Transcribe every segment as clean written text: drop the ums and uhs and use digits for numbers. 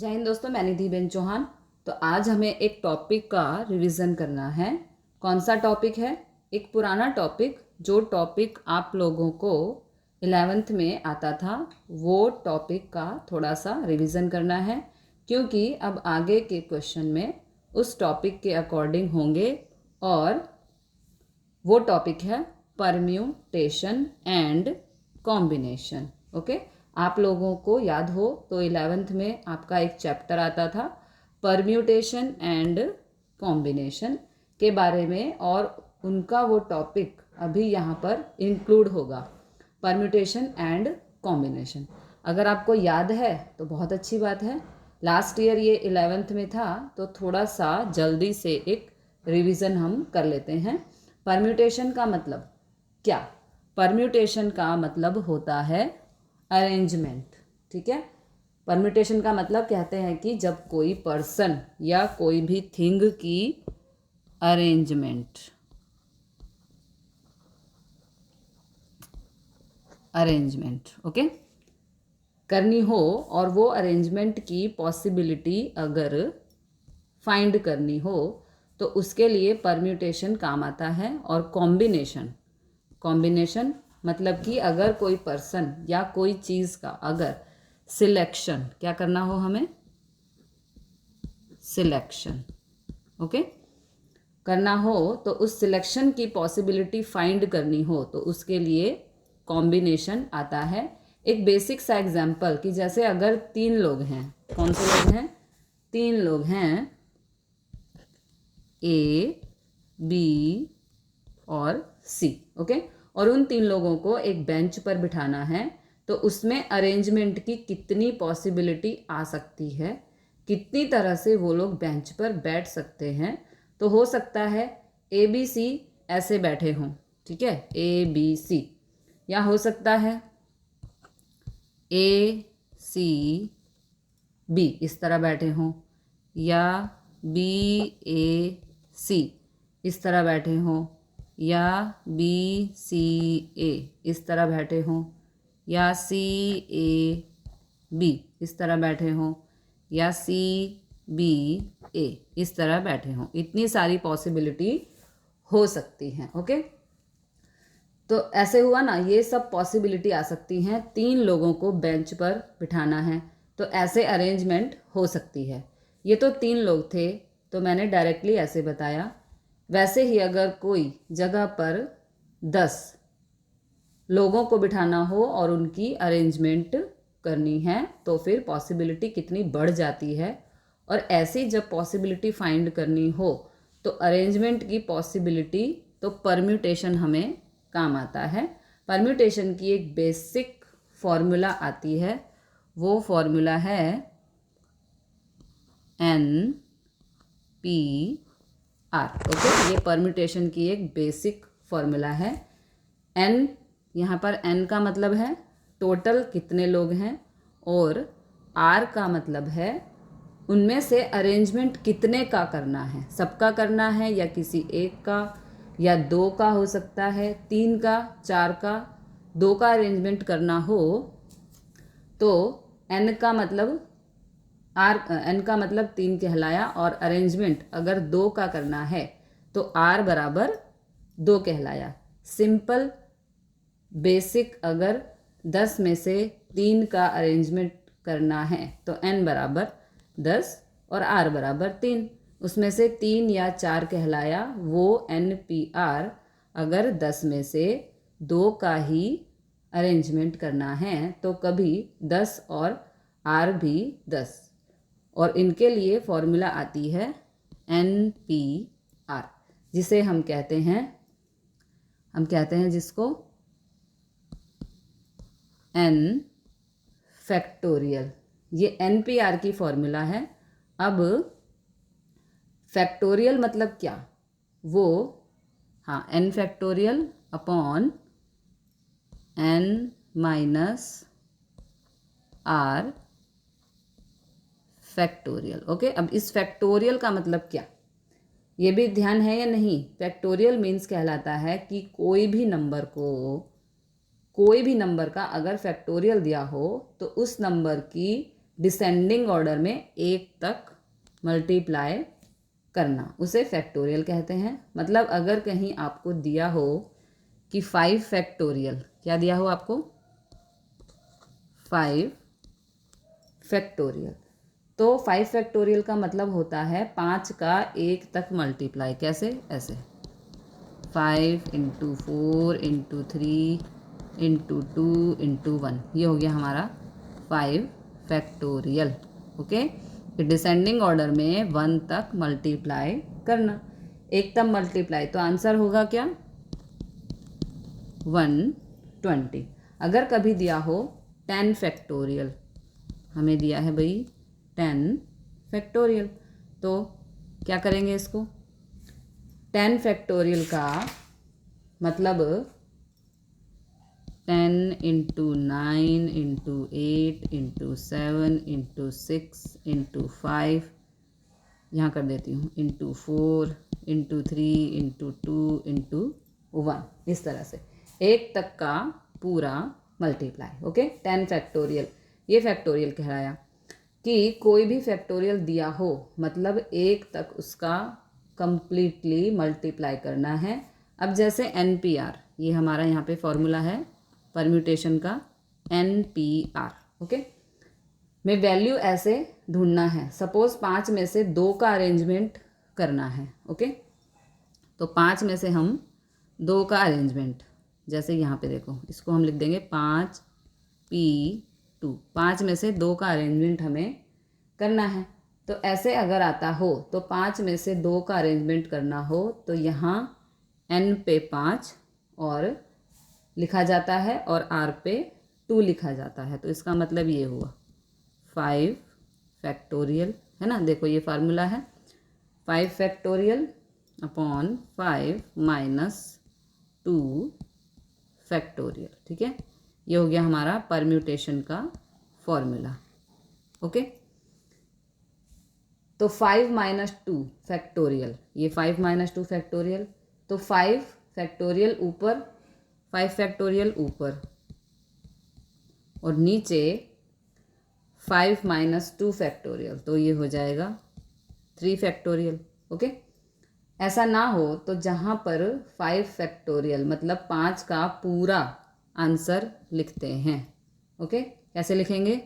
जय हिंद दोस्तों, मैं निधि बेन चौहान। तो आज हमें एक टॉपिक का रिवीजन करना है। कौन सा टॉपिक है? एक पुराना टॉपिक, जो टॉपिक आप लोगों को 11th में आता था, वो टॉपिक का थोड़ा सा रिवीजन करना है, क्योंकि अब आगे के क्वेश्चन में उस टॉपिक के अकॉर्डिंग होंगे। और वो टॉपिक है परम्यूटेशन एंड कॉम्बिनेशन। ओके, आप लोगों को याद हो तो 11th में आपका एक चैप्टर आता था परम्यूटेशन एंड कॉम्बिनेशन के बारे में, और उनका वो टॉपिक अभी यहाँ पर इंक्लूड होगा, परम्यूटेशन एंड कॉम्बिनेशन। अगर आपको याद है तो बहुत अच्छी बात है। लास्ट ईयर ये 11th में था, तो थोड़ा सा जल्दी से एक रिवीजन हम कर लेते हैं। परम्यूटेशन का मतलब क्या? परम्यूटेशन का मतलब होता है अरेंजमेंट। ठीक है, परम्यूटेशन का मतलब कहते हैं कि जब कोई पर्सन या कोई भी थिंग की अरेंजमेंट ओके करनी हो, और वो अरेंजमेंट की पॉसिबिलिटी अगर फाइंड करनी हो, तो उसके लिए परम्यूटेशन काम आता है। और कॉम्बिनेशन मतलब कि अगर कोई पर्सन या कोई चीज़ का अगर सिलेक्शन क्या करना हो, हमें सिलेक्शन ओके करना हो, तो उस सिलेक्शन की पॉसिबिलिटी फाइंड करनी हो, तो उसके लिए कॉम्बिनेशन आता है। एक बेसिक सा एग्जांपल कि जैसे अगर 3 लोग हैं, कौन से लोग हैं? 3 लोग हैं, ए, बी और सी। ओके, और उन 3 लोगों को एक बेंच पर बिठाना है, तो उसमें अरेंजमेंट की कितनी पॉसिबिलिटी आ सकती है, कितनी तरह से वो लोग बेंच पर बैठ सकते हैं। तो हो सकता है ए बी सी ऐसे बैठे हों, ठीक है, ए बी सी, या हो सकता है ए सी बी इस तरह बैठे हों, या बी ए सी इस तरह बैठे हों, या बी सी ए इस तरह बैठे हों, या सी ए बी इस तरह बैठे हों, या सी बी ए इस तरह बैठे हों। इतनी सारी पॉसिबिलिटी हो सकती हैं। ओके, तो ऐसे हुआ ना, ये सब पॉसिबिलिटी आ सकती हैं। 3 लोगों को बेंच पर बिठाना है, तो ऐसे अरेंजमेंट हो सकती है। ये तो 3 लोग थे, तो मैंने डायरेक्टली ऐसे बताया। वैसे ही अगर कोई जगह पर 10 लोगों को बिठाना हो और उनकी अरेंजमेंट करनी है, तो फिर पॉसिबिलिटी कितनी बढ़ जाती है। और ऐसी जब पॉसिबिलिटी फाइंड करनी हो, तो अरेंजमेंट की पॉसिबिलिटी, तो परम्यूटेशन हमें काम आता है। परम्यूटेशन की एक बेसिक फॉर्मूला आती है, वो फॉर्मूला है NPR। ओके, ये परम्यूटेशन की एक बेसिक फॉर्मूला है। N, यहाँ पर N का मतलब है टोटल कितने लोग हैं, और R का मतलब है उनमें से अरेंजमेंट कितने का करना है, सबका करना है या किसी एक का, या 2 का हो सकता है, 3 का, 4 का, 2 का अरेंजमेंट करना हो, तो N का मतलब N का मतलब 3 कहलाया, और अरेंजमेंट अगर 2 का करना है तो R बराबर 2 कहलाया। सिंपल बेसिक, अगर 10 में से 3 का अरेंजमेंट करना है तो N बराबर 10 और R बराबर 3, उसमें से 3 या 4 कहलाया, वो NPR। अगर 10 में से 2 का ही अरेंजमेंट करना है, तो कभी 10 और R भी 10, और इनके लिए फॉर्मूला आती है NPR, जिसे हम कहते हैं जिसको N फैक्टोरियल। ये NPR की फॉर्मूला है। अब फैक्टोरियल मतलब क्या? वो, हाँ, N factorial upon N minus R factorial. Okay, अब इस फैक्टोरियल का मतलब क्या, ये भी ध्यान है या नहीं? फैक्टोरियल मीन्स कहलाता है कि कोई भी नंबर का अगर फैक्टोरियल दिया हो, तो उस नंबर की डिसेंडिंग ऑर्डर में 1 तक मल्टीप्लाई करना, उसे फैक्टोरियल कहते हैं। मतलब अगर कहीं आपको दिया हो कि 5 फैक्टोरियल, क्या दिया हो आपको, 5 फैक्टोरियल, तो 5 फैक्टोरियल का मतलब होता है 5 का 1 तक मल्टीप्लाई। कैसे, ऐसे 5 इंटू 4 इंटू 3 इंटू 2 इंटू 1, ये हो गया हमारा 5 फैक्टोरियल। ओके, डिसेंडिंग ऑर्डर में 1 तक मल्टीप्लाई करना, 1 तक मल्टीप्लाई, तो आंसर होगा क्या, 120। अगर कभी दिया हो 10 फैक्टोरियल, हमें दिया है भाई 10 फैक्टोरियल, तो क्या करेंगे इसको, 10 फैक्टोरियल का मतलब 10 into 9 into 8 into 7 into 6 into 5, यहाँ कर देती हूँ, इंटू 4 इंटू 3 इंटू 2 इंटू 1, इस तरह से 1 तक का पूरा मल्टीप्लाई। ओके, 10 फैक्टोरियल, ये फैक्टोरियल कहलाया। कि कोई भी फैक्टोरियल दिया हो मतलब 1 तक उसका कंप्लीटली मल्टीप्लाई करना है। अब जैसे NPR, ये हमारा यहाँ पे फॉर्मूला है परम्यूटेशन का, NPR। ओके, में वैल्यू ऐसे ढूंढना है। सपोज 5 में से 2 का अरेंजमेंट करना है। ओके, तो 5 में से हम 2 का अरेंजमेंट, जैसे यहाँ पे देखो, इसको हम लिख देंगे 5P2, 5 में से 2 का अरेंजमेंट हमें करना है। तो ऐसे अगर आता हो तो 5 में से 2 का अरेंजमेंट करना हो तो यहाँ N पे 5 और लिखा जाता है और R पे 2 लिखा जाता है। तो इसका मतलब ये हुआ 5 फैक्टोरियल, है ना। देखो ये फार्मूला है 5 फैक्टोरियल अपॉन 5 माइनस 2 फैक्टोरियल। ठीक है, ये हो गया हमारा परम्यूटेशन का फॉर्मूला। ओके, तो 5 माइनस 2 फैक्टोरियल, ये 5 माइनस 2 फैक्टोरियल, तो 5 फैक्टोरियल ऊपर, 5 फैक्टोरियल ऊपर, और नीचे 5 माइनस 2 फैक्टोरियल, तो ये हो जाएगा 3 फैक्टोरियल। ओके, ऐसा ना हो तो जहाँ पर 5 फैक्टोरियल मतलब 5 का पूरा आंसर लिखते हैं। ओके, कैसे लिखेंगे,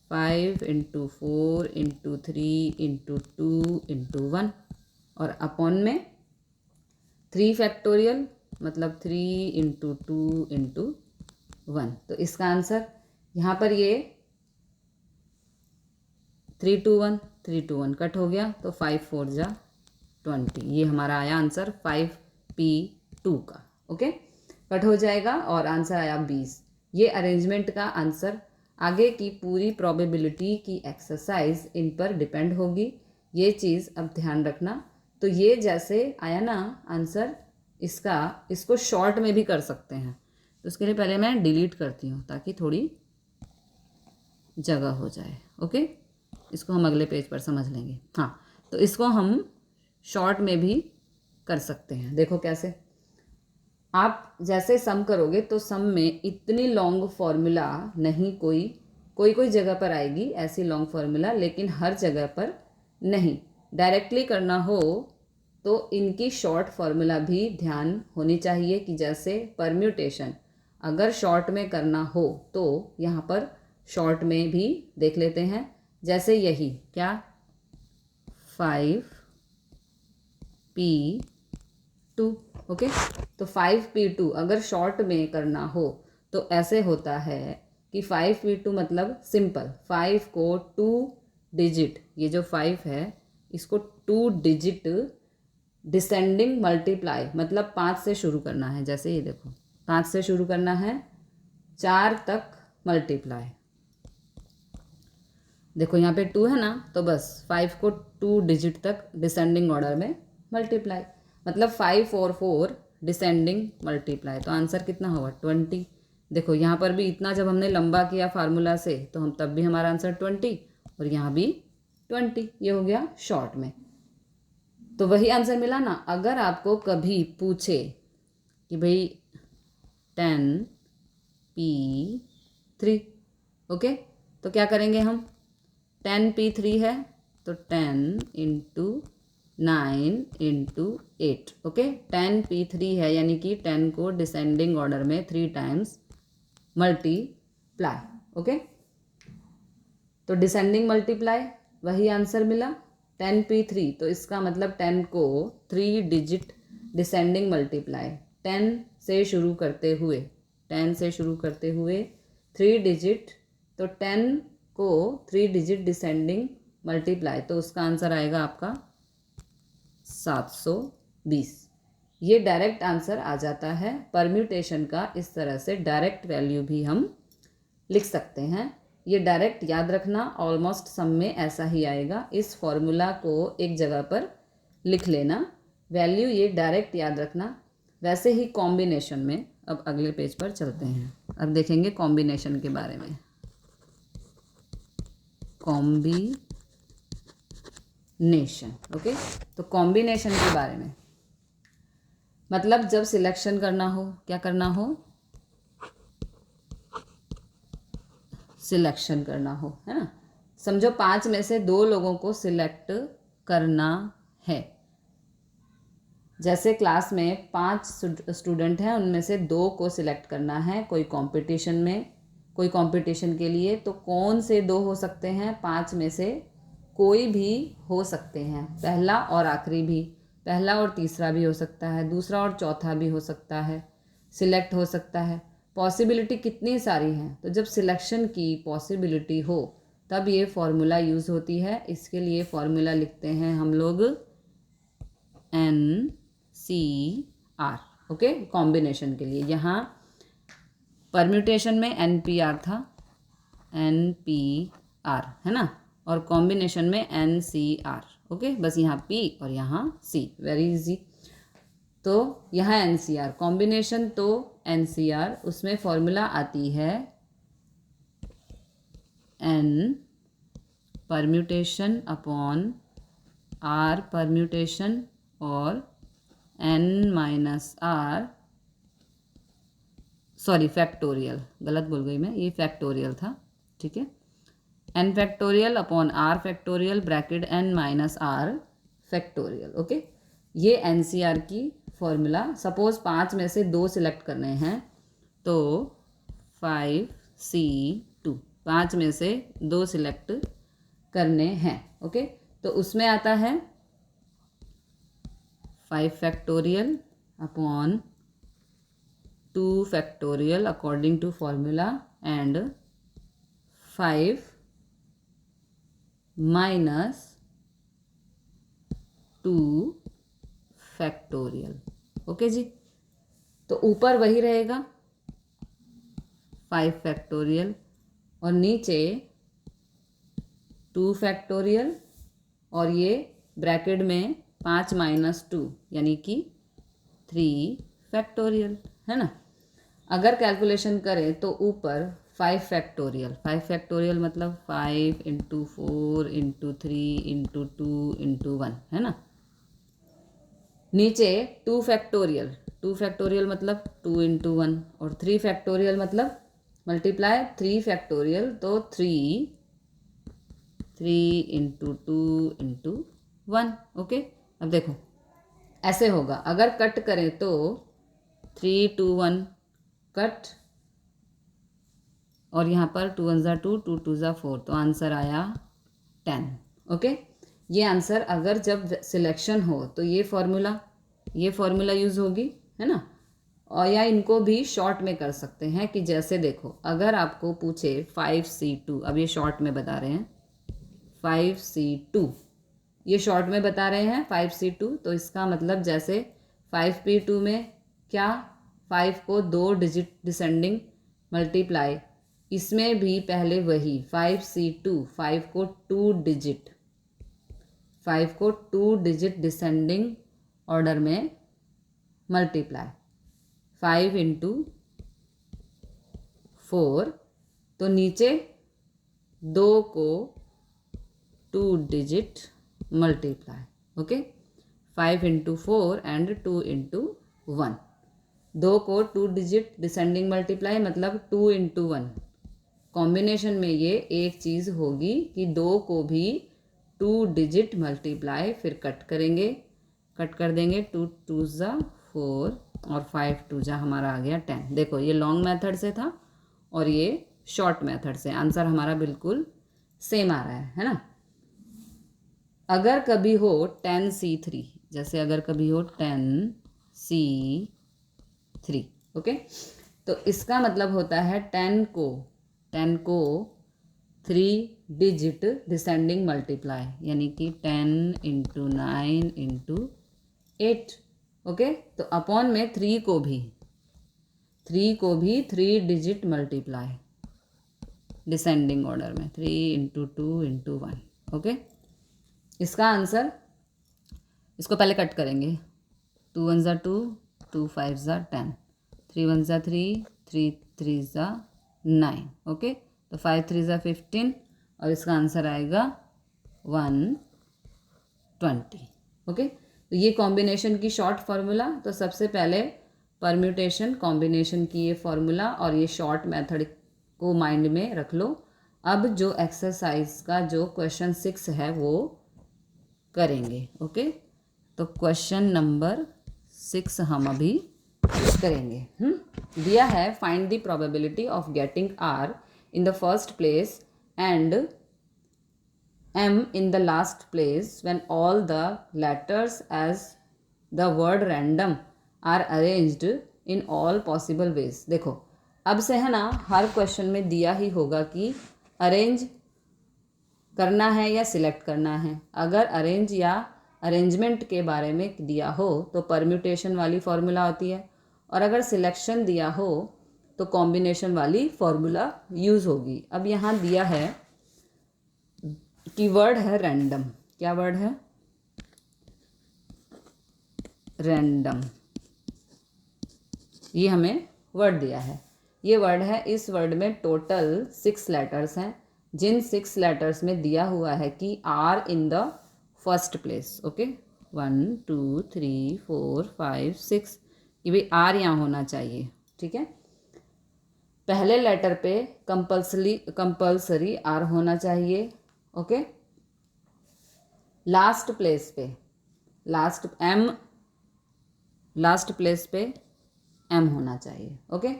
5 इंटू 4 इंटू 3 इंटू 2 इंटू 1, और अपॉन में 3 फैक्टोरियल मतलब 3 इंटू 2 इंटू 1। तो इसका आंसर यहाँ पर ये 3 टू 1 कट हो गया, तो 5 4 जा 20, ये हमारा आया आंसर 5P2 का। ओके, कट हो जाएगा और आंसर आया 20। ये अरेंजमेंट का आंसर। आगे की पूरी प्रोबेबिलिटी की एक्सरसाइज इन पर डिपेंड होगी, ये चीज़ अब ध्यान रखना। तो ये जैसे आया ना आंसर इसका, इसको शॉर्ट में भी कर सकते हैं। तो उसके लिए पहले मैं डिलीट करती हूँ ताकि थोड़ी जगह हो जाए। ओके, इसको हम अगले पेज पर समझ लेंगे। हाँ, तो इसको हम शॉर्ट में भी कर सकते हैं। देखो कैसे, आप जैसे सम करोगे तो सम में इतनी लॉन्ग फॉर्मूला नहीं, कोई जगह पर आएगी ऐसी लॉन्ग फार्मूला, लेकिन हर जगह पर नहीं। डायरेक्टली करना हो तो इनकी शॉर्ट फार्मूला भी ध्यान होनी चाहिए कि जैसे परम्यूटेशन अगर शॉर्ट में करना हो तो यहाँ पर शॉर्ट में भी देख लेते हैं। जैसे यही क्या 5P2। ओके, तो 5P2 अगर शॉर्ट में करना हो तो ऐसे होता है कि 5P2 मतलब सिंपल 5 को 2 डिजिट, ये जो 5 है इसको 2 डिजिट डिसेंडिंग मल्टीप्लाई मतलब 5 से शुरू करना है। जैसे ये देखो 5 से शुरू करना है, 4 तक मल्टीप्लाई। देखो यहाँ पे 2 है ना, तो बस 5 को 2 डिजिट तक डिसेंडिंग ऑर्डर में मल्टीप्लाई, मतलब 5 और 4 डिसेंडिंग मल्टीप्लाई, तो आंसर कितना होगा 20। देखो यहाँ पर भी इतना जब हमने लंबा किया फार्मूला से तो हम तब भी हमारा आंसर 20 और यहाँ भी 20, ये हो गया शॉर्ट में। तो वही आंसर मिला ना। अगर आपको कभी पूछे कि भाई 10P3, ओके, तो क्या करेंगे हम, 10p3 है तो 10 इंटू 9 इंटू 8, ओके। 10p3 है यानी कि 10 को डिसेंडिंग ऑर्डर में 3 टाइम्स मल्टीप्लाई, ओके। तो डिसेंडिंग मल्टीप्लाई वही आंसर मिला 10p3, तो इसका मतलब 10 को 3 डिजिट डिसेंडिंग मल्टीप्लाई 10 से शुरू करते हुए 3 डिजिट, तो 10 को 3 डिजिट डिसेंडिंग मल्टीप्लाई, तो उसका आंसर आएगा आपका 720। ये डायरेक्ट आंसर आ जाता है। परम्यूटेशन का इस तरह से डायरेक्ट वैल्यू भी हम लिख सकते हैं। ये डायरेक्ट याद रखना, ऑलमोस्ट सम में ऐसा ही आएगा। इस फॉर्मूला को एक जगह पर लिख लेना, वैल्यू ये डायरेक्ट याद रखना। वैसे ही कॉम्बिनेशन में, अब अगले पेज पर चलते हैं, अब देखेंगे कॉम्बिनेशन के बारे में। Combination, okay. तो कॉम्बिनेशन के बारे में मतलब जब सिलेक्शन करना हो, क्या करना हो, सिलेक्शन करना हो, है ना। समझो 5 में से 2 लोगों को सिलेक्ट करना है। जैसे क्लास में 5 स्टूडेंट हैं, उनमें से 2 को सिलेक्ट करना है कोई कंपटीशन में, कोई कंपटीशन के लिए। तो कौन से 2 हो सकते हैं, 5 में से कोई भी हो सकते हैं, पहला और आखिरी भी, पहला और तीसरा भी हो सकता है, दूसरा और चौथा भी हो सकता है, सिलेक्ट हो सकता है। पॉसिबिलिटी कितनी सारी हैं। तो जब सिलेक्शन की पॉसिबिलिटी हो तब ये फॉर्मूला यूज़ होती है। इसके लिए फॉर्मूला लिखते हैं हम लोग NCR, ओके। कॉम्बिनेशन के लिए यहाँ परम्यूटेशन में NPR था, NPR है ना, और कॉम्बिनेशन में NCR, ओके। बस यहाँ P और यहाँ C, वेरी इजी। तो यहाँ NCR कॉम्बिनेशन, तो NCR उसमें फॉर्मूला आती है N permutation upon R permutation और N-R, सॉरी फैक्टोरियल, गलत बोल गई मैं, ये फैक्टोरियल था, ठीक है। N factorial upon R factorial bracket N-R factorial, okay. ये NCR की फॉर्मूला। सपोज 5 में से 2 सिलेक्ट करने हैं तो 5C2, 5 में से 2 सिलेक्ट करने हैं, ओके। तो उसमें आता है 5 factorial upon 2 factorial according to formula and 5 minus 2 factorial, okay जी। तो ऊपर वही रहेगा 5 फैक्टोरियल और नीचे 2 फैक्टोरियल और ये ब्रैकेट में 5 माइनस 2 यानी कि 3 फैक्टोरियल, है ना। अगर कैलकुलेशन करें तो ऊपर 5 फैक्टोरियल, 5 फैक्टोरियल मतलब 5 इंटू 4 इंटू 3 इंटू 2 इंटू 1, है ना। नीचे 2 फैक्टोरियल, 2 फैक्टोरियल मतलब 2 इंटू 1 और 3 फैक्टोरियल मतलब मल्टीप्लाई 3 फैक्टोरियल, तो 3 इंटू 2 इंटू 1, ओके। अब देखो ऐसे होगा, अगर कट करें तो 3 2 1 कट और यहाँ पर 2 1 ज़ा 2 2 2 ज़ा 4, तो आंसर आया 10, ओके। ये आंसर अगर जब सिलेक्शन हो तो ये फॉर्मूला यूज़ होगी, है ना। और या इनको भी शॉर्ट में कर सकते हैं कि जैसे देखो अगर आपको पूछे 5C2, अब ये शॉर्ट में बता रहे हैं 5C2, ये शॉर्ट में बता रहे हैं 5C2, तो इसका मतलब जैसे 5P2 में क्या 5 को 2 डिजिट डिसेंडिंग मल्टीप्लाई, इसमें भी पहले वही 5C2, 5 को 2 डिजिट डिसेंडिंग ऑर्डर में मल्टीप्लाई, 5 इंटू 4, तो नीचे 2 को 2 digit multiply, okay. 5 into 4 and 2 into 1, 2 को 2 डिजिट डिसेंडिंग मल्टीप्लाई मतलब 2 इंटू 1 कॉम्बिनेशन में ये एक चीज़ होगी कि 2 को भी 2 डिजिट मल्टीप्लाई, फिर कट करेंगे, कट कर देंगे, 2 2 ज़ा 4 और 5 2 जा हमारा आ गया 10। देखो ये लॉन्ग मेथड से था और ये शॉर्ट मेथड से, आंसर हमारा बिल्कुल सेम आ रहा है ना। अगर कभी हो 10C3, जैसे अगर कभी हो 10C3, ओके, तो इसका मतलब होता है 10 को 3 डिजिट डिसेंडिंग मल्टीप्लाई, यानी कि 10 इंटू 9 इंटू 8, ओके। तो अपॉन में 3 को भी 3 डिजिट मल्टीप्लाई डिसेंडिंग ऑर्डर में, 3 इंटू 2 इंटू 1, ओके। इसका आंसर, इसको पहले कट करेंगे, 2 1 ज़ा 2, 2 5 ज़ा 10, 3 1 ज़ा 3, 3 3 ज़ा 9, ओके। तो 5 3 ज़ा 15 और इसका आंसर आएगा 120, ओके। तो ये कॉम्बिनेशन की शॉर्ट फार्मूला। तो सबसे पहले परम्यूटेशन कॉम्बिनेशन की ये फार्मूला और ये शॉर्ट मेथड को माइंड में रख लो। अब जो एक्सरसाइज का जो क्वेश्चन 6 है वो करेंगे, ओके। तो क्वेश्चन नंबर 6 हम अभी करेंगे। दिया है, find the probability of getting R in the first place and M in the last place when all the letters as the word random are arranged in all possible ways। देखो अब से है ना, हर क्वेश्चन में दिया ही होगा कि arrange करना है या सिलेक्ट करना है। अगर अरेंज या अरेंजमेंट के बारे में दिया हो तो परम्यूटेशन वाली फॉर्मूला होती है, और अगर सिलेक्शन दिया हो तो कॉम्बिनेशन वाली फॉर्मूला यूज़ होगी। अब यहाँ दिया है कि वर्ड है रैंडम। क्या वर्ड है? रैंडम। ये हमें वर्ड दिया है, ये वर्ड है। इस वर्ड में टोटल 6 लेटर्स हैं, जिन 6 लेटर्स में दिया हुआ है कि R in the first place, okay. 1 2 3 4 5 6, ये भी आर यहाँ होना चाहिए, ठीक है। पहले लेटर पे कंपल्सरी आर होना चाहिए, ओके। लास्ट प्लेस पे लास्ट प्लेस पे एम होना चाहिए, ओके।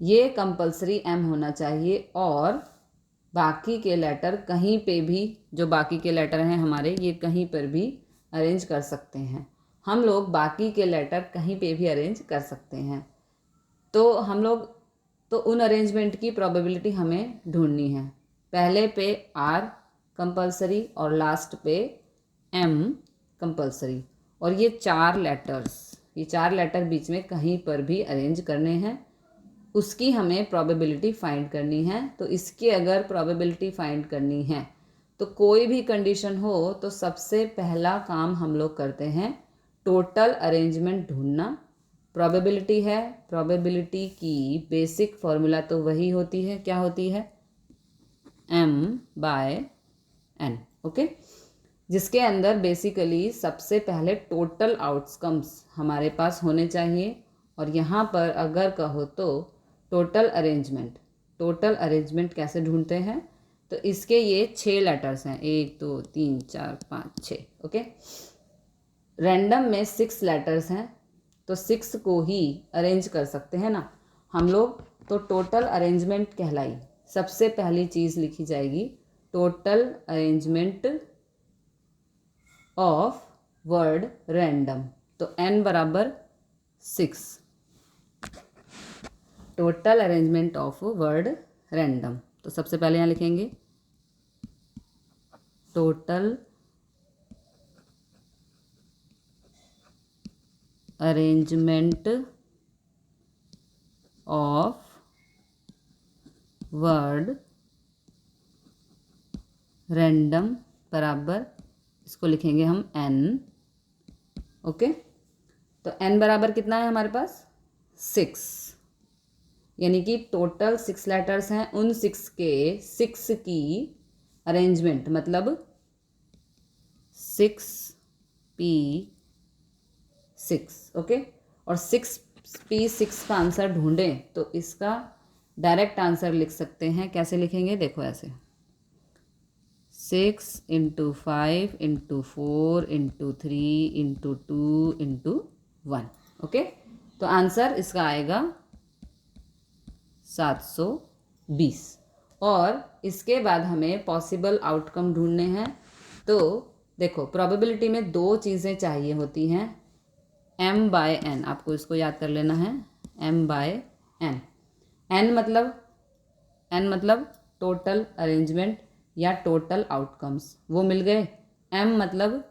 ये कंपल्सरी एम होना चाहिए, और बाकी के लेटर कहीं पे भी, जो बाकी के लेटर हैं हमारे, ये कहीं पर भी अरेंज कर सकते हैं। हम लोग बाकी के लेटर कहीं पे भी अरेंज कर सकते हैं। तो हम लोग तो उन अरेंजमेंट की प्रोबेबिलिटी हमें ढूंढनी है। पहले पे आर कंपल्सरी और लास्ट पे एम कंपल्सरी, और ये 4 लेटर बीच में कहीं पर भी अरेंज करने हैं, उसकी हमें प्रोबेबिलिटी फाइंड करनी है। तो इसकी अगर प्रोबेबिलिटी फाइंड करनी है तो कोई भी कंडीशन हो तो सबसे पहला काम हम लोग करते हैं टोटल अरेंजमेंट ढूंढना। प्रोबेबिलिटी है, प्रोबेबिलिटी की बेसिक फॉर्मूला तो वही होती है, क्या होती है? m/n, okay. जिसके अंदर बेसिकली सबसे पहले टोटल आउटकम्स हमारे पास होने चाहिए, और यहाँ पर अगर कहो तो टोटल अरेंजमेंट कैसे ढूंढते हैं? तो इसके ये 6 लेटर्स हैं, 1 2 3 4 5 6, ओके। रैंडम में 6 लेटर्स हैं, तो 6 को ही अरेंज कर सकते हैं ना हम लोग। तो टोटल अरेंजमेंट कहलाई सबसे पहली चीज़ लिखी जाएगी, total arrangement of word random. तो n बराबर 6, total arrangement of word random. तो सबसे पहले यहाँ लिखेंगे total arrangement of word random बराबर, इसको लिखेंगे हम n, ओके। तो n बराबर कितना है हमारे पास? 6, यानी कि टोटल 6 लेटर्स हैं, उन 6 के 6 की अरेंजमेंट मतलब 6p6, ओके। और 6p6 का आंसर ढूंढें तो इसका डायरेक्ट आंसर लिख सकते हैं। कैसे लिखेंगे, देखो ऐसे 6 × 5 × 4 × 3 × 2 × 1। ओके, तो आंसर इसका आएगा 720। और इसके बाद हमें पॉसिबल आउटकम ढूंढने हैं। तो देखो प्रोबेबिलिटी में दो चीज़ें चाहिए होती हैं, m/n, आपको इसको याद कर लेना है, m/n। n मतलब टोटल अरेंजमेंट या टोटल आउटकम्स, वो मिल गए। m मतलब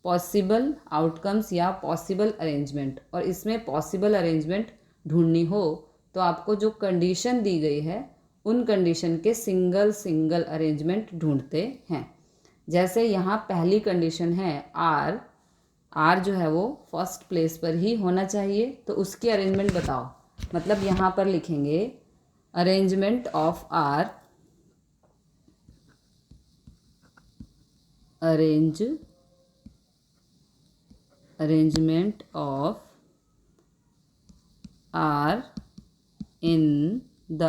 पॉसिबल आउटकम्स या पॉसिबल अरेंजमेंट, और इसमें पॉसिबल अरेंजमेंट ढूंढनी हो तो आपको जो कंडीशन दी गई है उन कंडीशन के सिंगल अरेंजमेंट ढूंढते हैं। जैसे यहाँ पहली कंडीशन है आर जो है वो फर्स्ट प्लेस पर ही होना चाहिए, तो उसकी अरेंजमेंट बताओ। मतलब यहाँ पर लिखेंगे arrangement of R, arrangement of R in the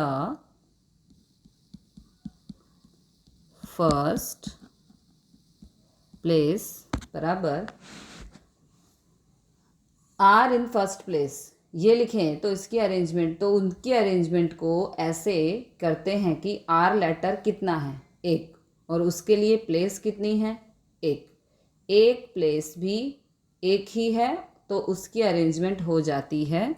first place बराबर आर इन फर्स्ट प्लेस, ये लिखें तो इसकी अरेंजमेंट, तो उनकी अरेंजमेंट को ऐसे करते हैं कि आर लेटर कितना है, एक, और उसके लिए प्लेस कितनी है, एक प्लेस भी एक ही है, तो उसकी अरेंजमेंट हो जाती है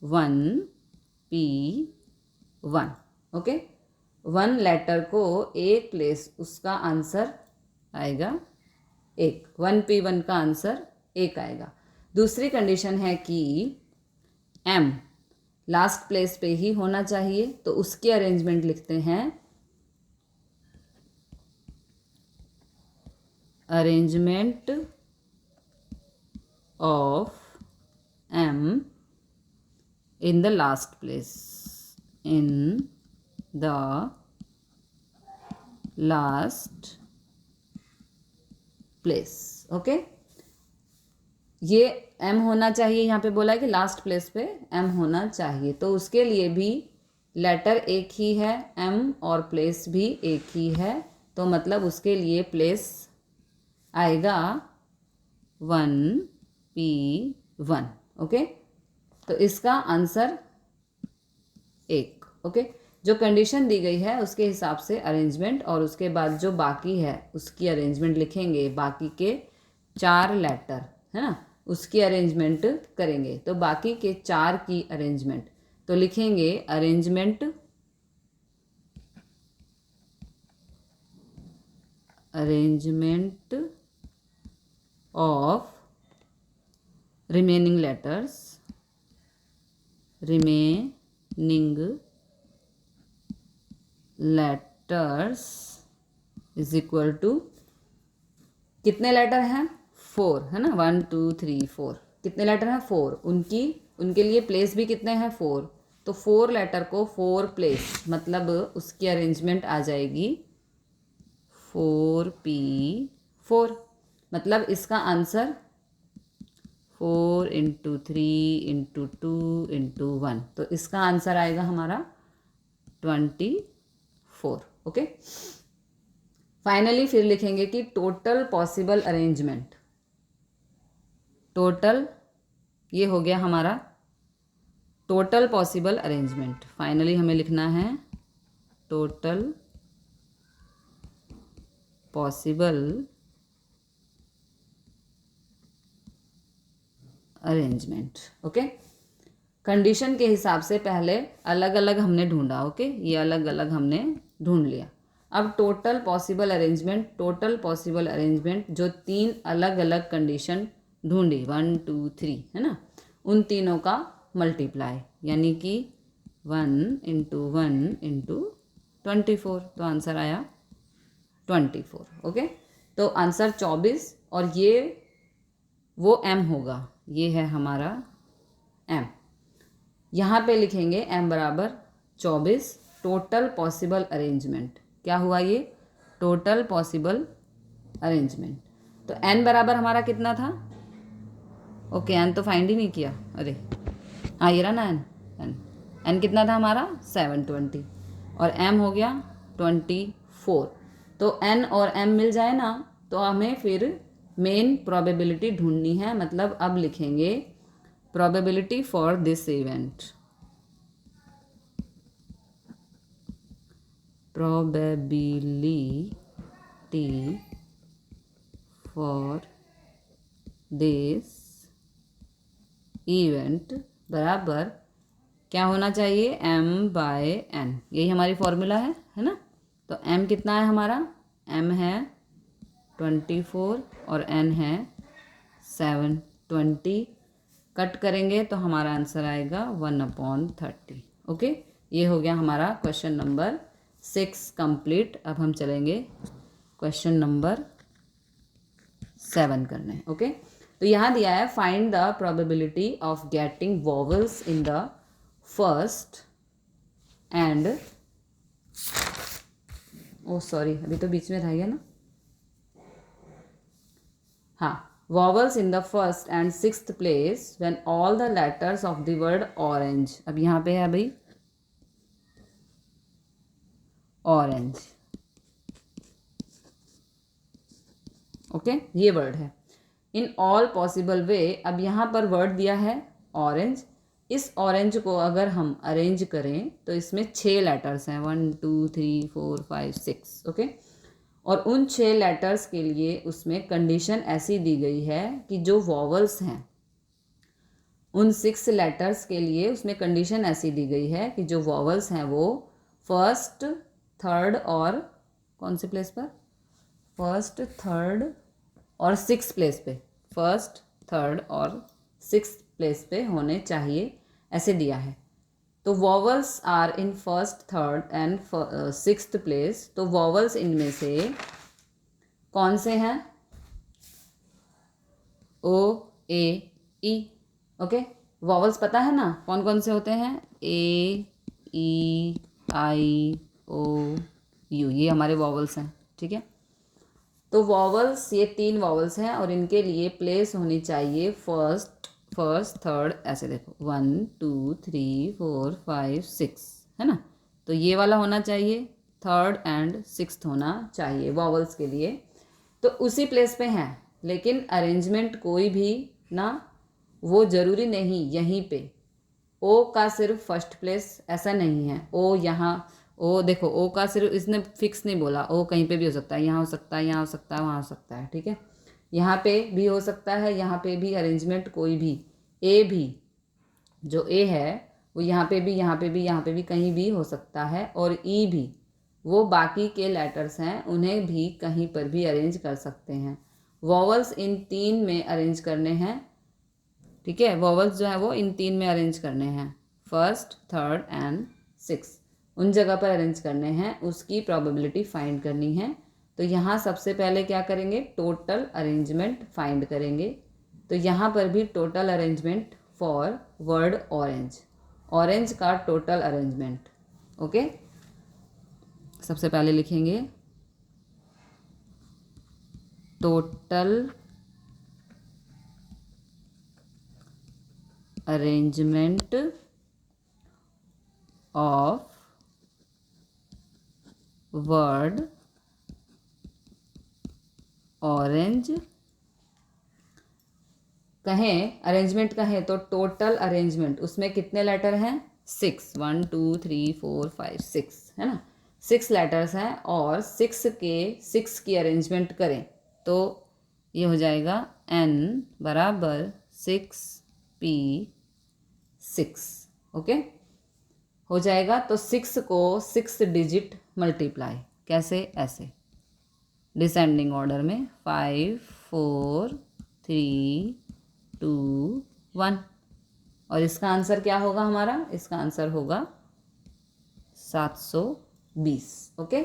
1p1। ओके, 1 लेटर को एक प्लेस, उसका आंसर आएगा 1, 1p1 का आंसर 1 आएगा। दूसरी कंडीशन है कि m लास्ट प्लेस पे ही होना चाहिए, तो उसकी अरेंजमेंट लिखते हैं arrangement of m in the last place, in the last place। Okay, ये m होना चाहिए, यहाँ पे बोला है कि लास्ट प्लेस पे m होना चाहिए, तो उसके लिए भी लेटर एक ही है m और प्लेस भी एक ही है, तो मतलब उसके लिए प्लेस आएगा 1p1। ओके, तो इसका आंसर 1। ओके, जो कंडीशन दी गई है उसके हिसाब से अरेंजमेंट, और उसके बाद जो बाकी है उसकी अरेंजमेंट लिखेंगे, बाकी के 4 लेटर है ना, उसकी अरेंजमेंट करेंगे। तो बाकी के 4 की अरेंजमेंट तो लिखेंगे arrangement of remaining letters is equal to, कितने लेटर हैं, 4 है ना, 1 2 3 4, कितने लेटर हैं, 4, उनके लिए प्लेस भी कितने हैं, 4, तो 4 लेटर को 4 प्लेस, मतलब उसकी अरेंजमेंट आ जाएगी 4p4। मतलब इसका आंसर 4 × 3 × 2 × 1, तो इसका आंसर आएगा हमारा 24। ओके, फाइनली फिर लिखेंगे कि टोटल पॉसिबल अरेंजमेंट, टोटल ये हो गया हमारा टोटल पॉसिबल अरेंजमेंट। फाइनली हमें लिखना है total possible arrangement. Okay, condition के हिसाब से पहले अलग अलग हमने ढूंढा। ओके, ये अलग अलग हमने ढूंढ लिया। अब टोटल पॉसिबल अरेंजमेंट जो 3 अलग अलग कंडीशन ढूंढी, 1 2 3 है ना, उन तीनों का मल्टीप्लाई, यानी कि 1 × 1 × 24, तो आंसर आया 24। ओके, तो आंसर 24, और ये वो m होगा, ये है हमारा m। यहाँ पे लिखेंगे m बराबर 24, टोटल पॉसिबल अरेंजमेंट। क्या हुआ ये, टोटल पॉसिबल अरेंजमेंट। तो n बराबर हमारा कितना था, ओके n तो फाइंड ही नहीं किया, अरे हाँ ये रहा ना n एन कितना था हमारा 720 और एम हो गया 24। तो एन और एम मिल जाए ना तो हमें फिर मेन प्रोबेबिलिटी ढूंढनी है, मतलब अब लिखेंगे probability for this event. Probability for this event बराबर क्या होना चाहिए, m बाय n। यही हमारी फॉर्मूला है ना। तो m कितना है हमारा, m है 24 और n है 720। कट करेंगे तो हमारा आंसर आएगा 1/30। ओके, ये हो गया हमारा क्वेश्चन नंबर 6 कंप्लीट। अब हम चलेंगे क्वेश्चन नंबर 7 करने। ओके, तो यहाँ दिया है find the probability of getting vowels in the first and, oh sorry अभी तो बीच में रह गया ना, हाँ, vowels in the first and sixth place when all the letters of the word orange. अब यहाँ पे है भाई ऑरेंज, ओके, ये वर्ड है इन ऑल पॉसिबल वे। अब यहाँ पर वर्ड दिया है ऑरेंज। इस ऑरेंज को अगर हम अरेंज करें तो इसमें 6 लेटर्स हैं, 1 2 3 4 5 6, ओके। और उन 6 लेटर्स के लिए उसमें कंडीशन ऐसी दी गई है कि जो वॉवल्स हैं उन 6 लेटर्स के लिए उसमें कंडीशन ऐसी दी गई है कि जो वॉवल्स हैं वो फर्स्ट थर्ड और कौन से प्लेस पर, फर्स्ट थर्ड और 6 प्लेस पे, फर्स्ट थर्ड और 6 प्लेस पे होने चाहिए, ऐसे दिया है। तो vowels are in first third and 6th place. तो वॉवल्स इनमें से कौन से हैं, ओ ए ई, ओके। वॉवल्स पता है ना कौन कौन से होते हैं, ए ई आई ओ यू, ये हमारे वॉवल्स हैं, ठीक है। तो वॉवल्स ये 3 वॉवल्स हैं और इनके लिए प्लेस होनी चाहिए फर्स्ट थर्ड, ऐसे देखो 1 2 3 4 5 6, है ना। तो ये वाला होना चाहिए, थर्ड एंड 6th होना चाहिए वॉवल्स के लिए। तो उसी प्लेस पे हैं, लेकिन अरेंजमेंट कोई भी ना, वो ज़रूरी नहीं यहीं पे ओ का सिर्फ फर्स्ट प्लेस, ऐसा नहीं है। ओ यहाँ, ओ देखो ओ का सिर्फ इसने फिक्स नहीं बोला, ओ कहीं पे भी हो सकता है, यहाँ हो सकता है, यहाँ हो सकता है, वहाँ हो सकता है, ठीक है। यहाँ पे भी हो सकता है, यहाँ पे भी, अरेंजमेंट कोई भी, ए भी, जो ए है वो यहाँ पे भी, यहाँ पे भी, यहाँ पे भी कहीं भी हो सकता है। और ई भी, वो बाकी के लेटर्स हैं उन्हें भी कहीं पर भी अरेंज कर सकते हैं। वॉवल्स इन 3 में अरेंज करने हैं, ठीक है। वॉवल्स जो है वो इन 3 में अरेंज करने हैं, फर्स्ट थर्ड एंड 6, उन जगह पर अरेंज करने हैं, उसकी प्रोबेबिलिटी फाइंड करनी है। तो यहाँ सबसे पहले क्या करेंगे, टोटल अरेंजमेंट फाइंड करेंगे। तो यहाँ पर भी total arrangement for word orange, orange का टोटल अरेंजमेंट, ओके। सबसे पहले लिखेंगे total arrangement of word orange. कहें अरेंजमेंट कहें तो टोटल अरेंजमेंट, उसमें कितने लेटर हैं, 6, 1 2 3 4 5 6, है ना। 6 लेटर्स हैं और 6 की अरेंजमेंट करें तो ये हो जाएगा n बराबर 6p6, ओके, हो जाएगा। तो 6 को 6 डिजिट मल्टीप्लाई, कैसे, ऐसे डिसेंडिंग ऑर्डर में 5 4 3 2 1। और इसका आंसर क्या होगा हमारा, इसका आंसर होगा 720, ओके।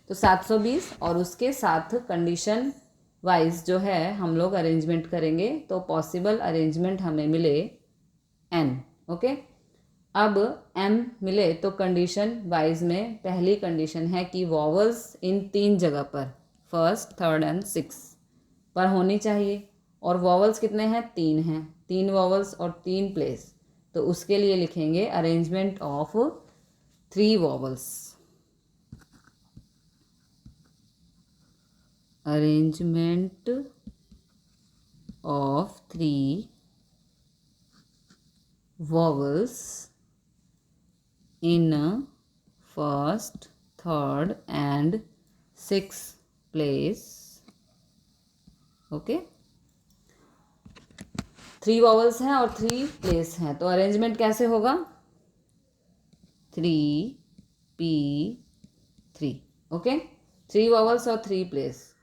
तो 720 और उसके साथ कंडीशन वाइज जो है हम लोग अरेंजमेंट करेंगे तो पॉसिबल अरेंजमेंट हमें मिले n, ओके। अब m मिले तो कंडीशन वाइज में पहली कंडीशन है कि वॉवल्स इन 3 जगह पर, फर्स्ट थर्ड एंड 6 पर होनी चाहिए। और वॉवल्स कितने हैं, 3 हैं, 3 वॉवल्स और 3 प्लेस। तो उसके लिए लिखेंगे arrangement of 3 vowels. Arrangement of 3 vowels in first, third and sixth place. Okay, 3 vowels हैं और 3 प्लेस हैं, तो अरेंजमेंट कैसे होगा? 3P3। ओके, 3 वॉवल्स और 3 प्लेस,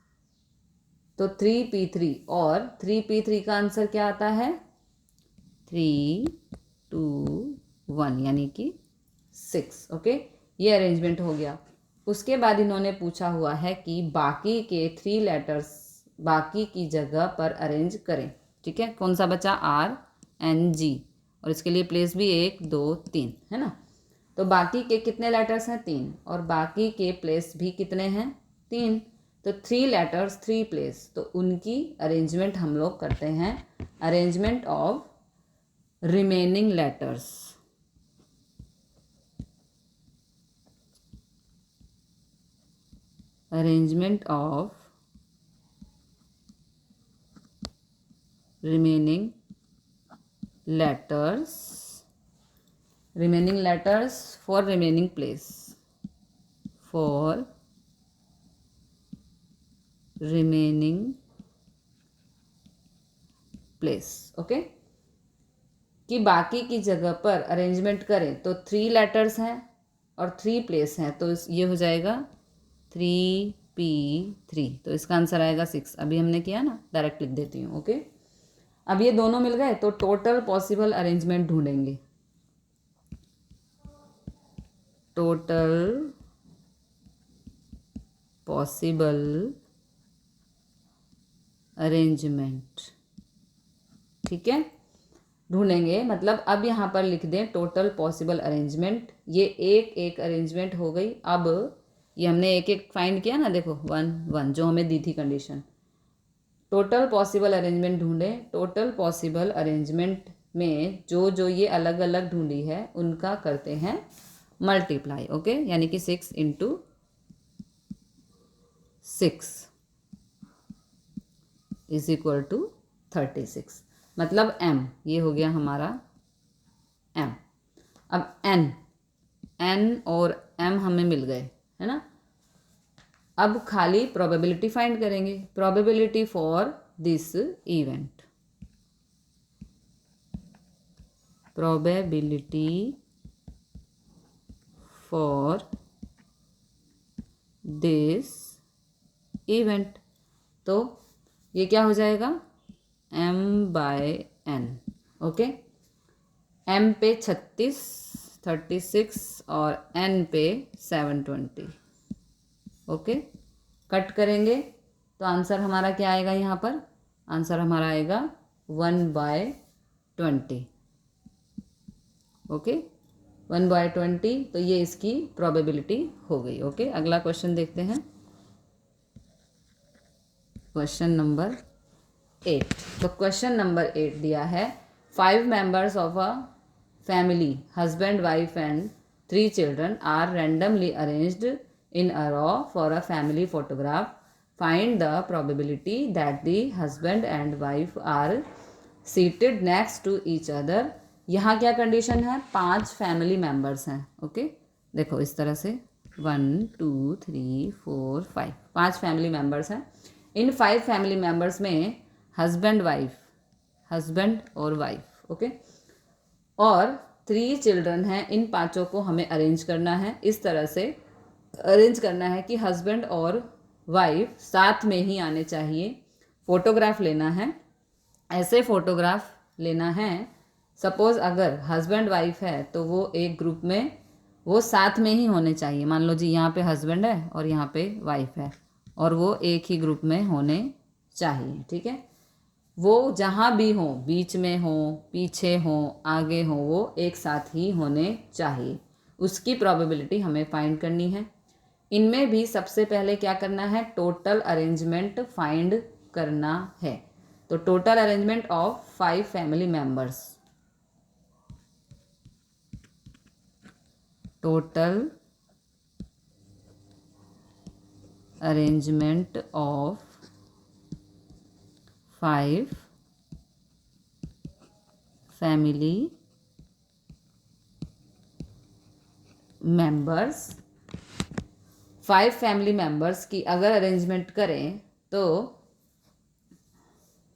तो 3P3 और 3P3 का आंसर क्या आता है? 3, 2, 1 यानी कि 6। ओके, ये अरेंजमेंट हो गया। उसके बाद इन्होंने पूछा हुआ है कि बाकी के 3 लेटर्स बाकी की जगह पर अरेंज करें। ठीक है, कौन सा बचा? RNG, और इसके लिए प्लेस भी 1, 2, 3 है ना। तो बाकी के कितने लेटर्स हैं? 3, और बाकी के प्लेस भी कितने हैं? 3। तो 3 लेटर्स 3 प्लेस, तो उनकी अरेंजमेंट हम लोग करते हैं, arrangement of remaining letters. Arrangement of remaining letters for remaining place, for remaining place। Okay, कि बाकी की जगह पर अरेंजमेंट करें, तो 3 लेटर्स हैं और 3 प्लेस हैं, तो ये हो जाएगा 3P3। तो इसका आंसर आएगा 6। अभी हमने किया ना, डायरेक्ट लिख देती हूँ। ओके, अब ये दोनों मिल गए, तो टोटल पॉसिबल अरेंजमेंट ढूंढेंगे। टोटल पॉसिबल अरेंजमेंट, ठीक है, ढूंढेंगे। मतलब अब यहाँ पर लिख दें टोटल पॉसिबल अरेंजमेंट। ये एक एक अरेंजमेंट हो गई। अब ये हमने एक एक फाइंड किया ना, देखो 1 1 जो हमें दी थी कंडीशन। टोटल पॉसिबल अरेंजमेंट ढूंढें। टोटल पॉसिबल अरेंजमेंट में जो जो ये अलग अलग ढूंढी है उनका करते हैं मल्टीप्लाई। ओके, यानी कि 6 × 6 = 36। मतलब m, ये हो गया हमारा m। अब n और m हमें मिल गए, है ना। अब खाली प्रोबेबिलिटी फाइंड करेंगे। Probability for this event, probability for this event, तो ये क्या हो जाएगा? m/n। ओके, m पे 36 और n पे 720। ओके, कट करेंगे तो आंसर हमारा क्या आएगा? यहाँ पर आंसर हमारा आएगा 1/20। ओके, 1/20, तो ये इसकी प्रोबेबिलिटी हो गई। ओके, अगला क्वेश्चन देखते हैं, क्वेश्चन नंबर 8। तो क्वेश्चन नंबर 8 दिया है 5 members of a family, husband, wife and 3 children are randomly arranged in a row for a family photograph. Find the probability that the husband and wife are seated next to each other. यहाँ क्या condition है? 5 family members हैं। Okay, देखो इस तरह से 1 2 3 4 5 5 family members हैं। इन 5 family members में हस्बैंड और वाइफ, ओके, और 3 चिल्ड्रन हैं। इन पाँचों को हमें अरेंज करना है, इस तरह से अरेंज करना है कि हस्बैंड और वाइफ साथ में ही आने चाहिए। फोटोग्राफ लेना है, ऐसे फोटोग्राफ लेना है। सपोज अगर हस्बैंड वाइफ है तो वो एक ग्रुप में, वो साथ में ही होने चाहिए। मान लो जी यहाँ पे हस्बैंड है और यहाँ पे वाइफ है, और वो एक ही ग्रुप में होने चाहिए। ठीक है, वो जहाँ भी हो, बीच में हो, पीछे हो, आगे हो, वो एक साथ ही होने चाहिए। उसकी प्रोबेबिलिटी हमें फाइंड करनी है। इनमें भी सबसे पहले क्या करना है? टोटल अरेंजमेंट फाइंड करना है। तो total arrangement of 5 family members, total arrangement of 5 family members, 5 family members की अगर अरेंजमेंट करें तो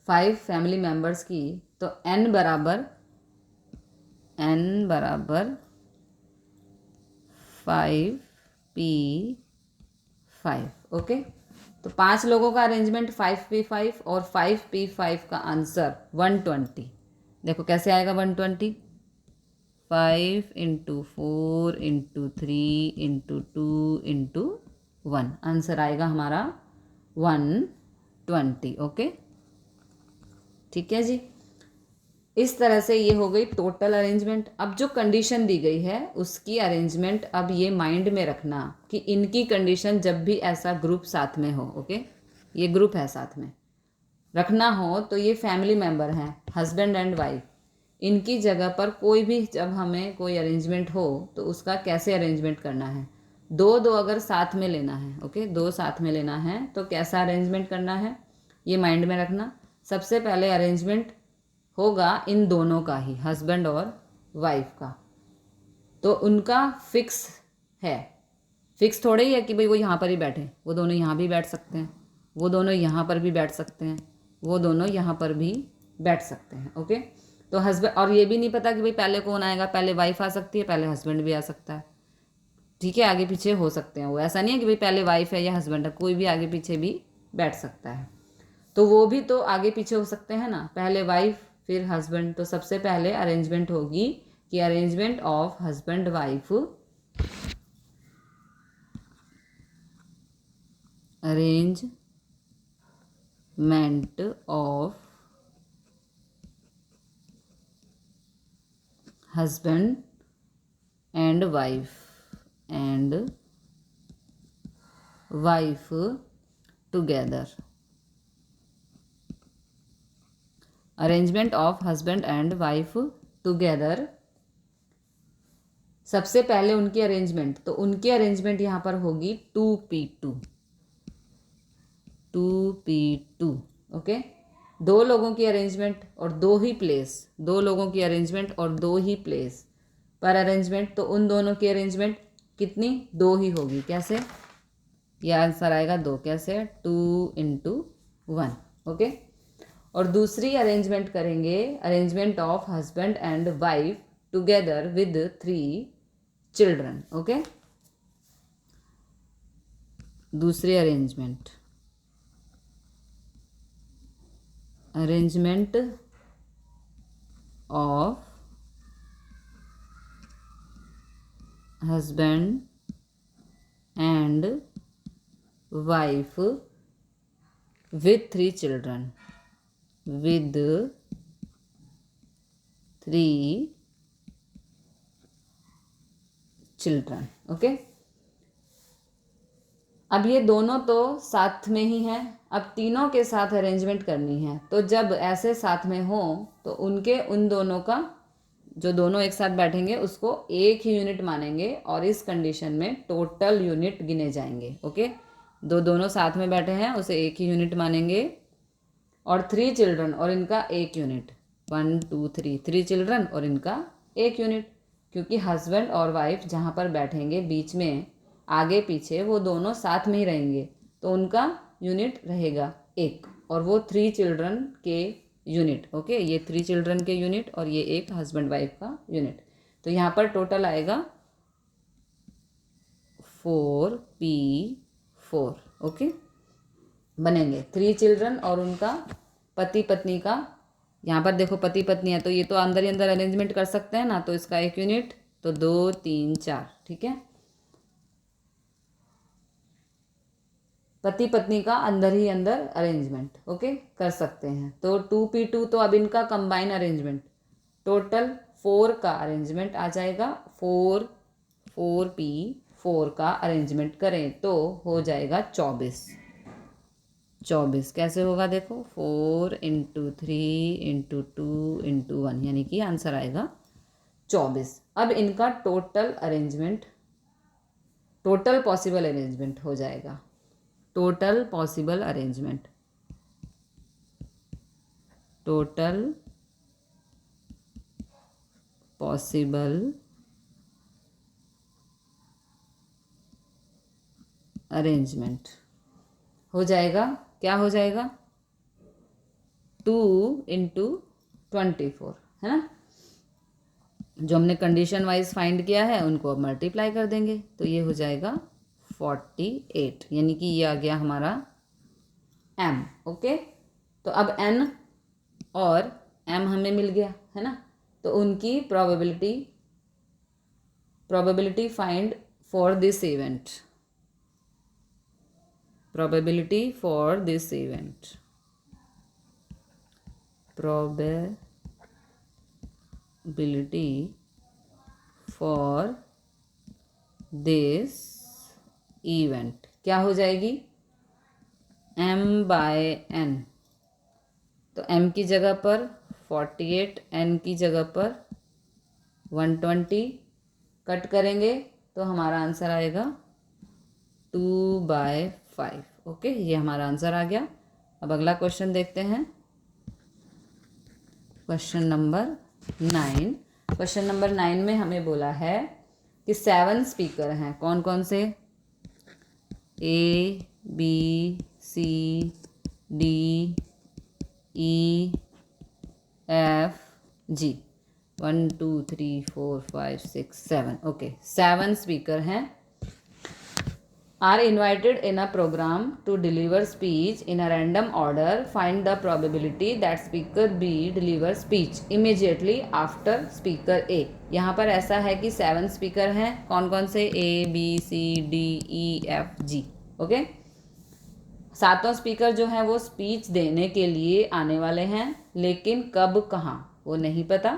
5 फैमिली मेंबर्स की, तो n बराबर 5p5। ओके, तो 5 लोगों का अरेंजमेंट 5p5 और 5p5 का आंसर 120। देखो कैसे आएगा 120, 5 into 4 into 3 into 2 into 1, answer आएगा हमारा 120। ओके, ठीक है जी। इस तरह से ये हो गई टोटल अरेंजमेंट। अब जो कंडीशन दी गई है उसकी अरेंजमेंट, अब ये माइंड में रखना कि इनकी कंडीशन जब भी ऐसा ग्रुप साथ में हो, ओके, ये ग्रुप है साथ में रखना हो, तो ये फैमिली मेंबर हैं हस्बैंड एंड वाइफ, इनकी जगह पर कोई भी जब हमें कोई अरेंजमेंट हो तो उसका कैसे अरेंजमेंट करना है। दो दो अगर साथ में लेना है, ओके, 2 साथ में लेना है तो कैसा अरेंजमेंट करना है ये माइंड में रखना। सबसे पहले अरेंजमेंट होगा इन दोनों का ही, हस्बैंड और वाइफ का, तो उनका फिक्स है। फिक्स थोड़े ही है कि भाई वो यहाँ पर ही बैठे, वो दोनों यहाँ भी बैठ सकते हैं, वो दोनों यहाँ पर भी बैठ सकते हैं, वो दोनों यहाँ पर भी बैठ सकते हैं। ओके, तो हस्बैंड, और ये भी नहीं पता कि भाई पहले कौन आएगा, पहले वाइफ आ सकती है, पहले हस्बैंड भी आ सकता है, ठीक है, आगे पीछे हो सकते हैं वो, ऐसा नहीं है कि भाई पहले वाइफ है या हस्बैंड है, कोई भी आगे पीछे भी बैठ सकता है। तो वो भी तो आगे पीछे हो सकते हैं ना, पहले वाइफ फिर हस्बैंड। तो सबसे पहले अरेंजमेंट होगी कि arrangement of husband wife, arrangement of husband and wife together, arrangement of husband and wife together. सबसे पहले उनकी अरेंजमेंट, तो उनकी अरेंजमेंट यहाँ पर होगी 2p2, 2p2। ओके, 2 लोगों की अरेंजमेंट और 2 ही प्लेस, 2 लोगों की अरेंजमेंट और 2 ही प्लेस पर अरेंजमेंट, तो उन दोनों की अरेंजमेंट कितनी, 2 ही होगी। कैसे, यह आंसर आएगा 2, कैसे, 2 इंटू 1। ओके, और दूसरी अरेंजमेंट करेंगे, arrangement of husband and wife together with 3 children. Okay, दूसरी arrangement of husband and wife with 3 children, with 3 children. Okay, अब ये दोनों तो साथ में ही हैं, अब तीनों के साथ अरेंजमेंट करनी है, तो जब ऐसे साथ में हो तो उनके उन दोनों का, जो दोनों एक साथ बैठेंगे उसको एक ही यूनिट मानेंगे, और इस कंडीशन में टोटल यूनिट गिने जाएंगे। ओके, दोनों साथ में बैठे हैं उसे एक ही यूनिट मानेंगे, और 3 चिल्ड्रन और इनका एक यूनिट, 1 2 3 चिल्ड्रन और इनका एक यूनिट, क्योंकि हस्बैंड और वाइफ जहाँ पर बैठेंगे बीच में आगे पीछे वो दोनों साथ में ही रहेंगे, तो उनका यूनिट रहेगा एक, और वो 3 चिल्ड्रन के यूनिट। ओके, ये 3 चिल्ड्रन के यूनिट और ये एक हस्बैंड वाइफ का यूनिट, तो यहाँ पर टोटल आएगा 4p4। ओके, बनेंगे 3 चिल्ड्रन और उनका पति पत्नी का, यहाँ पर देखो पति पत्नी है तो ये तो अंदर ही अंदर अरेंजमेंट कर सकते हैं ना, तो इसका एक यूनिट, तो 2 3 4, ठीक है, पति पत्नी का अंदर ही अंदर अरेंजमेंट, ओके, कर सकते हैं। तो 2p2, तो अब इनका कंबाइन अरेंजमेंट, टोटल 4 का अरेंजमेंट आ जाएगा, 4p4 का अरेंजमेंट करें तो हो जाएगा 24। कैसे होगा देखो, 4 इंटू 3 इंटू 2 इंटू 1, यानी कि आंसर आएगा 24। अब इनका total arrangement total possible arrangement हो जाएगा, total possible arrangement, total possible arrangement हो जाएगा। क्या हो जाएगा? 2 × 24 है ना। जो हमने कंडीशन वाइज फाइंड किया है उनको अब मल्टीप्लाई कर देंगे तो ये हो जाएगा 48, यानी कि ये आ गया हमारा m। ओके, तो अब n और m हमें मिल गया है ना, तो उनकी probability find for this event, probability for this event, probability for this event क्या हो जाएगी? m/n, तो m की जगह पर 48, n की जगह पर 120, कट करेंगे तो हमारा आंसर आएगा 2/5। ओके, ये हमारा आंसर आ गया। अब अगला क्वेश्चन देखते हैं, क्वेश्चन नंबर 9। क्वेश्चन नंबर 9 में हमें बोला है कि 7 स्पीकर हैं, कौन कौन से? A B C D E F G, 1 2 3 4 5 6 7। Okay, 7 speaker हैं, are invited in a program to deliver speech in a random order. Find the probability that speaker B delivers speech immediately after speaker A। यहाँ पर ऐसा है कि 7 speaker हैं, कौन कौन से? A B C D E F G। Okay, सातों स्पीकर जो हैं वो स्पीच देने के लिए आने वाले हैं, लेकिन कब कहाँ वो नहीं पता।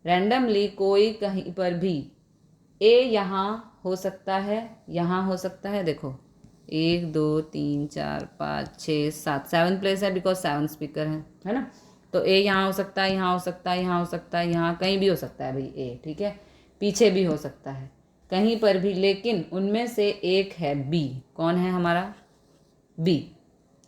रैंडमली कोई कहीं पर भी, ए यहाँ हो सकता है, यहाँ हो सकता है, देखो 1 2 3 4 5 6 7, 7 प्लेस है बिकॉज 7 स्पीकर हैं, है ना। तो ए यहाँ हो सकता है, यहाँ हो सकता है, यहाँ हो सकता है, यहाँ कहीं भी हो सकता है भाई ए, ठीक है। पीछे भी हो सकता है, कहीं पर भी, लेकिन उनमें से एक है बी। कौन है हमारा? बी।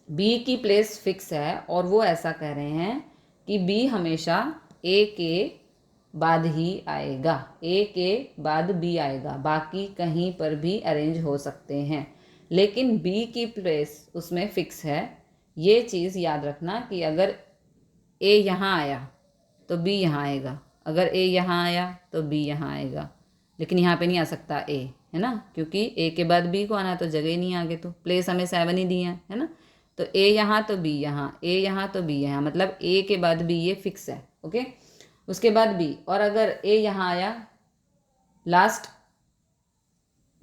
बी की प्लेस फिक्स है और वो ऐसा कह रहे हैं कि बी हमेशा ए के बाद ही आएगा, ए के बाद बी आएगा, बाकी कहीं पर भी अरेंज हो सकते हैं, लेकिन बी की प्लेस उसमें फिक्स है। ये चीज़ याद रखना कि अगर ए यहाँ आया तो बी यहाँ आएगा, अगर ए यहाँ आया तो बी यहाँ आएगा, लेकिन यहाँ पे नहीं आ सकता ए, है ना, क्योंकि ए के बाद बी को आना तो जगह ही नहीं, आगे तो प्लेस हमें 7 ही दी है ना। तो ए यहाँ तो बी यहाँ, ए यहाँ तो बी यहाँ, मतलब ए के बाद बी, ये फिक्स है। ओके, उसके बाद बी, और अगर ए यहाँ आया लास्ट,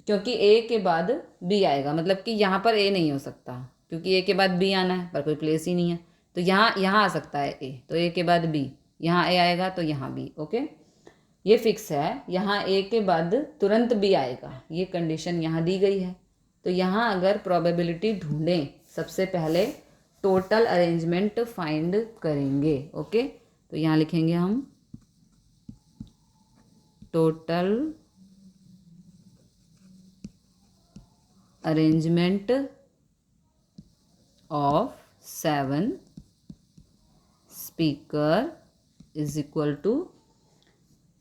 क्योंकि ए के बाद बी आएगा, मतलब कि यहाँ पर ए नहीं हो सकता क्योंकि ए के बाद बी आना है, पर कोई प्लेस ही नहीं है, तो यहाँ आ सकता है ए, तो ए के बाद बी, यहाँ ए आएगा तो यहाँ बी। ओके, ये फिक्स है, यहाँ ए के बाद तुरंत बी आएगा, ये कंडीशन यहाँ दी गई है। तो यहाँ अगर प्रोबेबिलिटी ढूंढें, सबसे पहले टोटल अरेंजमेंट फाइंड करेंगे। ओके, तो यहाँ लिखेंगे हम total arrangement of 7 speaker is equal to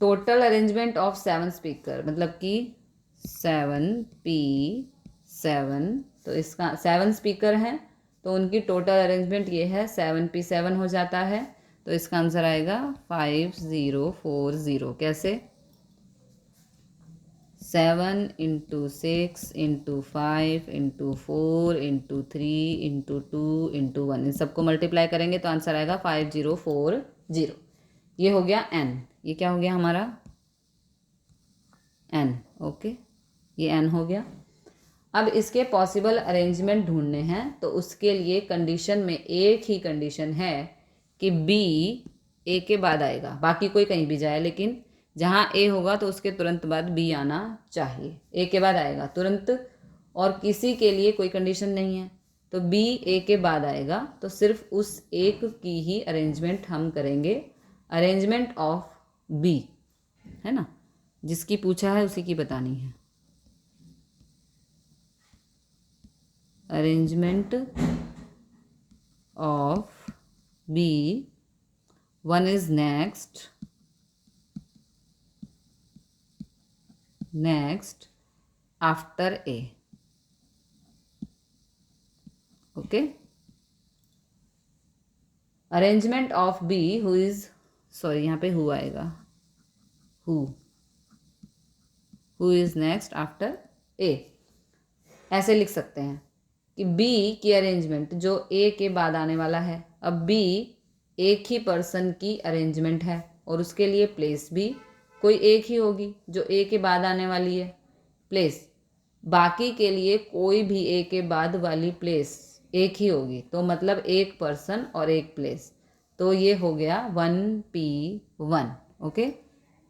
total arrangement of 7 speaker, मतलब कि 7p7, तो इसका 7 स्पीकर हैं तो उनकी टोटल अरेंजमेंट ये है, 7p7 हो जाता है, तो इसका आंसर आएगा 5040। कैसे? 7 × 6 × 5 × 4 × 3 × 2 × 1, इन सबको मल्टीप्लाई करेंगे तो आंसर आएगा 5040। ये हो गया n, ये क्या हो गया हमारा? n। ओके, ये n हो गया। अब इसके पॉसिबल अरेंजमेंट ढूंढने हैं, तो उसके लिए कंडीशन में एक ही कंडीशन है कि b a के बाद आएगा, बाकी कोई कहीं भी जाए, लेकिन जहाँ a होगा तो उसके तुरंत बाद b आना चाहिए, a के बाद आएगा तुरंत, और किसी के लिए कोई कंडीशन नहीं है, तो b a के बाद आएगा, तो सिर्फ उस एक की ही अरेंजमेंट हम करेंगे, अरेंजमेंट ऑफ b, है ना, जिसकी पूछा है उसी की बतानी है। Arrangement of B, one is next after A. Okay, arrangement of B who is, sorry यहाँ पे हु आएगा, who is next after A. ऐसे लिख सकते हैं कि बी की अरेंजमेंट जो ए के बाद आने वाला है, अब बी एक ही पर्सन की अरेंजमेंट है और उसके लिए प्लेस भी कोई एक ही होगी जो ए के बाद आने वाली है प्लेस, बाकी के लिए कोई भी ए के बाद वाली प्लेस एक ही होगी, तो मतलब एक पर्सन और एक प्लेस। तो ये हो गया 1P1। ओके,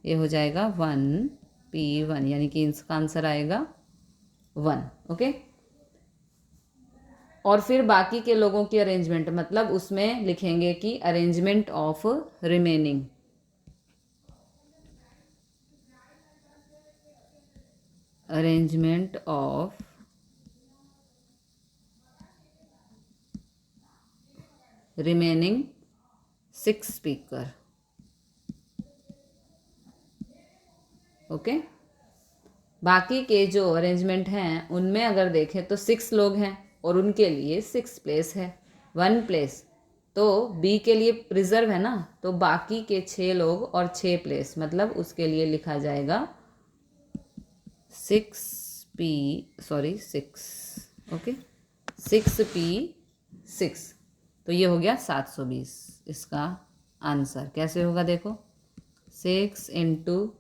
ये हो जाएगा 1P1, यानी कि इसका आंसर आएगा 1। ओके, और फिर बाकी के लोगों की अरेंजमेंट, मतलब उसमें लिखेंगे कि arrangement of remaining, arrangement of remaining 6 speaker. Okay, बाकी के जो अरेंजमेंट हैं उनमें अगर देखें तो 6 लोग हैं और उनके लिए 6 प्लेस है, 1 प्लेस, तो बी के लिए रिजर्व है ना, तो बाकी के 6 लोग और 6 प्लेस, मतलब उसके लिए लिखा जाएगा 6। Okay, 6P6। तो ये हो गया 720 इसका आंसर। कैसे होगा देखो, 6 into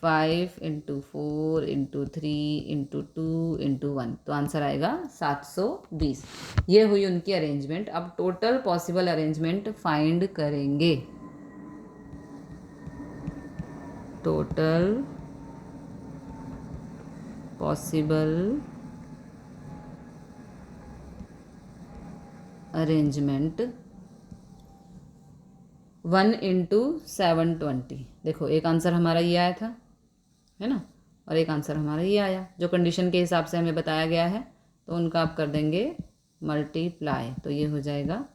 5 into 4 into 3 into 2 into 1, तो आंसर आएगा 720। ये हुई उनकी अरेंजमेंट। अब टोटल पॉसिबल अरेंजमेंट फाइंड करेंगे। Total possible arrangement 1 into 720। देखो एक आंसर हमारा ये आया था, है ना, और एक आंसर हमारा ये आया जो कंडीशन के हिसाब से हमें बताया गया है, तो उनका आप कर देंगे मल्टीप्लाई, तो ये हो जाएगा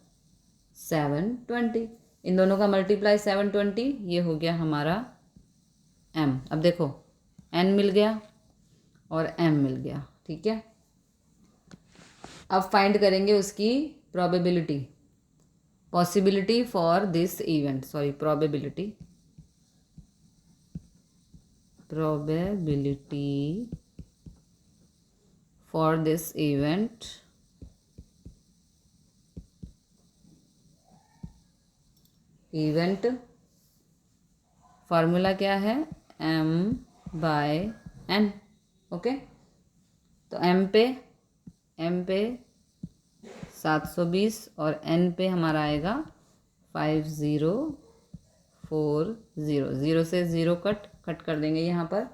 720। इन दोनों का मल्टीप्लाई 720, ये हो गया हमारा m। अब देखो n मिल गया और m मिल गया, ठीक है। अब फाइंड करेंगे उसकी probability, possibility for this event, sorry probability for this event formula क्या है, m/n। ओके, तो m पे 720 और n पे हमारा आएगा 5040। 0 से 0 कट कर देंगे यहाँ पर,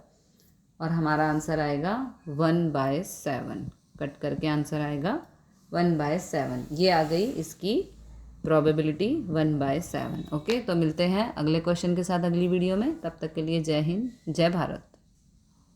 और हमारा आंसर आएगा 1/7। कट करके आंसर आएगा 1/7। ये आ गई इसकी प्रोबेबिलिटी 1/7। ओके, तो मिलते हैं अगले क्वेश्चन के साथ अगली वीडियो में। तब तक के लिए जय हिंद, जय भारत।